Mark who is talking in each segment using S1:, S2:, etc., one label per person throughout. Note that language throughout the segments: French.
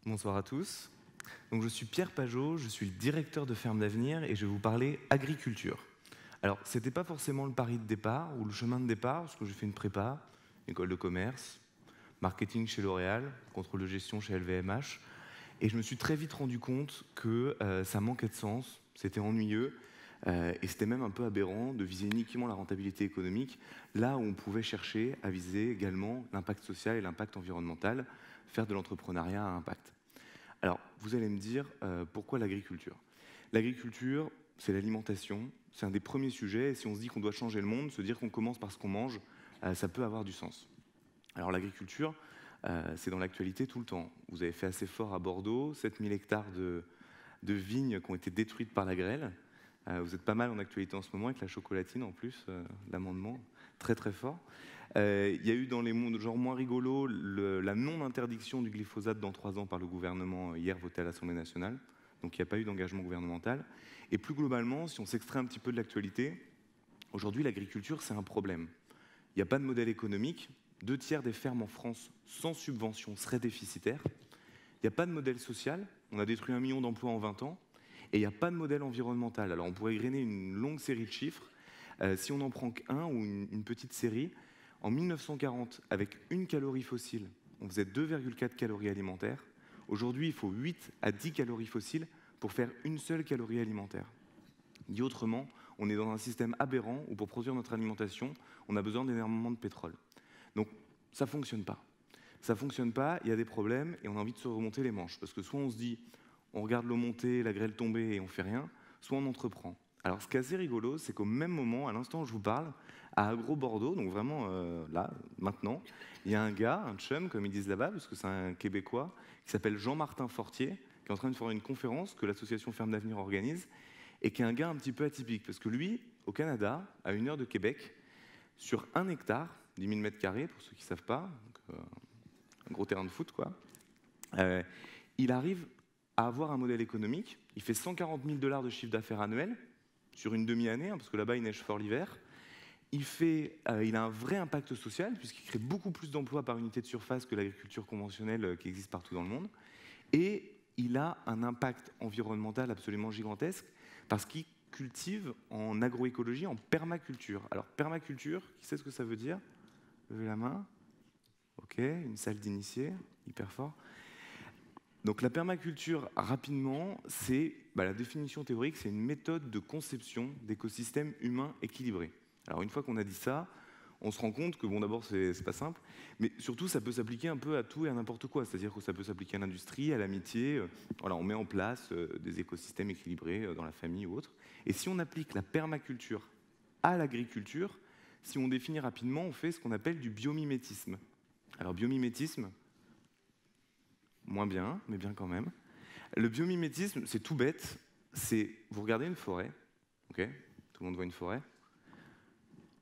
S1: Bonsoir à tous. Donc, je suis Pierre Pajot, je suis le directeur de Ferme d'Avenir et je vais vous parler agriculture. Alors, ce n'était pas forcément le pari de départ ou le chemin de départ, parce que j'ai fait une prépa, école de commerce, marketing chez L'Oréal, contrôle de gestion chez LVMH, et je me suis très vite rendu compte que ça manquait de sens, c'était ennuyeux, et c'était même un peu aberrant de viser uniquement la rentabilité économique, là où on pouvait chercher à viser également l'impact social et l'impact environnemental, faire de l'entrepreneuriat à impact. Alors, vous allez me dire, pourquoi l'agriculture? L'agriculture, c'est l'alimentation, c'est un des premiers sujets, et si on se dit qu'on doit changer le monde, se dire qu'on commence par ce qu'on mange, ça peut avoir du sens. Alors l'agriculture, c'est dans l'actualité tout le temps. Vous avez fait assez fort à Bordeaux, 7000 hectares de vignes qui ont été détruites par la grêle. Vous êtes pas mal en actualité en ce moment, avec la chocolatine en plus, l'amendement, très très fort. Il y a eu dans les mondes genre moins rigolos la non-interdiction du glyphosate dans 3 ans par le gouvernement hier voté à l'Assemblée nationale. Donc il n'y a pas eu d'engagement gouvernemental. Et plus globalement, si on s'extrait un petit peu de l'actualité, aujourd'hui l'agriculture c'est un problème. Il n'y a pas de modèle économique. 2/3 des fermes en France sans subvention seraient déficitaires. Il n'y a pas de modèle social. On a détruit 1 million d'emplois en 20 ans. Et il n'y a pas de modèle environnemental. Alors on pourrait égrener une longue série de chiffres. Si on n'en prend qu'un ou une petite série, en 1940, avec 1 calorie fossile, on faisait 2,4 calories alimentaires. Aujourd'hui, il faut 8 à 10 calories fossiles pour faire une seule calorie alimentaire. Dit autrement, on est dans un système aberrant où pour produire notre alimentation, on a besoin d'énormément de pétrole. Donc ça ne fonctionne pas. Ça ne fonctionne pas, il y a des problèmes et on a envie de se remonter les manches. Parce que soit on se dit, on regarde l'eau monter, la grêle tomber et on ne fait rien, soit on entreprend. Alors ce qui est assez rigolo, c'est qu'au même moment, à l'instant où je vous parle, à Agro-Bordeaux, donc vraiment là, maintenant, il y a un gars, un chum, comme ils disent là-bas, parce que c'est un Québécois, qui s'appelle Jean-Martin Fortier, qui est en train de faire une conférence que l'association Ferme d'Avenir organise, et qui est un gars un petit peu atypique, parce que lui, au Canada, à 1 heure de Québec, sur 1 hectare, 10 000 m², pour ceux qui ne savent pas, donc, un gros terrain de foot, quoi, il arrive à avoir un modèle économique, il fait 140 000 $ de chiffre d'affaires annuel, sur une demi-année, hein, parce que là-bas, il neige fort l'hiver. Il a un vrai impact social, puisqu'il crée beaucoup plus d'emplois par unité de surface que l'agriculture conventionnelle qui existe partout dans le monde. Et il a un impact environnemental absolument gigantesque, parce qu'il cultive en agroécologie, en permaculture. Alors, permaculture, qui sait ce que ça veut dire? Levez la main. Ok, une salle d'initiés, hyper fort. Donc la permaculture, rapidement, c'est la définition théorique, c'est une méthode de conception d'écosystèmes humains équilibrés. Alors une fois qu'on a dit ça, on se rend compte que, bon, d'abord, c'est pas simple, mais surtout, ça peut s'appliquer un peu à tout et à n'importe quoi. C'est-à-dire que ça peut s'appliquer à l'industrie, à l'amitié. Voilà, on met en place des écosystèmes équilibrés dans la famille ou autre. Et si on applique la permaculture à l'agriculture, si on définit rapidement, on fait ce qu'on appelle du biomimétisme. Alors biomimétisme, moins bien, mais bien quand même. Le biomimétisme, c'est tout bête. C'est, vous regardez une forêt, ok? Tout le monde voit une forêt.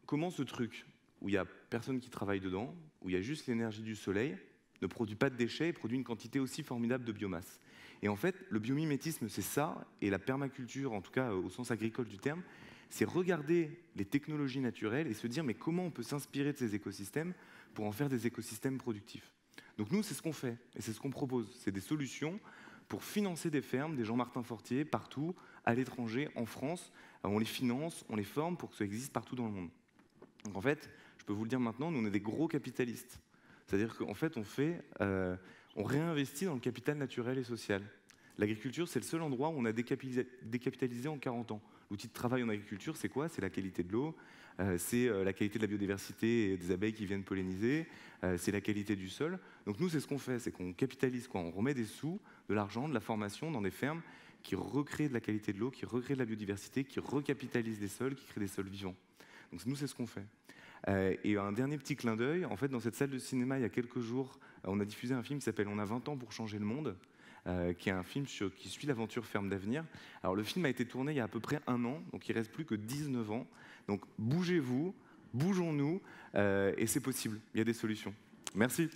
S1: Comment ce truc, où il n'y a personne qui travaille dedans, où il y a juste l'énergie du soleil, ne produit pas de déchets et produit une quantité aussi formidable de biomasse? Et en fait, le biomimétisme, c'est ça, et la permaculture, en tout cas au sens agricole du terme, c'est regarder les technologies naturelles et se dire, mais comment on peut s'inspirer de ces écosystèmes pour en faire des écosystèmes productifs? Donc nous, c'est ce qu'on fait, et c'est ce qu'on propose. C'est des solutions pour financer des fermes, des Jean-Martin Fortier, partout, à l'étranger, en France. On les finance, on les forme pour que ça existe partout dans le monde. Donc en fait, je peux vous le dire maintenant, nous on est des gros capitalistes. C'est-à-dire qu'en fait, on réinvestit dans le capital naturel et social. L'agriculture, c'est le seul endroit où on a décapitalisé en 40 ans. L'outil de travail en agriculture, c'est quoi? C'est la qualité de l'eau, c'est la qualité de la biodiversité et des abeilles qui viennent polliniser, c'est la qualité du sol. Donc nous, c'est ce qu'on fait, c'est qu'on capitalise quoi? On remet des sous, de l'argent, de la formation dans des fermes qui recréent de la qualité de l'eau, qui recréent de la biodiversité, qui recapitalisent les sols, qui créent des sols vivants. Donc nous, c'est ce qu'on fait. Et un dernier petit clin d'œil, en fait, dans cette salle de cinéma, il y a quelques jours, on a diffusé un film qui s'appelle « On a 20 ans pour changer le monde », qui est un film qui suit l'aventure Ferme d'Avenir. Alors le film a été tourné il y a à peu près 1 an, donc il ne reste plus que 19 ans. Donc bougez-vous, bougeons-nous, et c'est possible, il y a des solutions. Merci.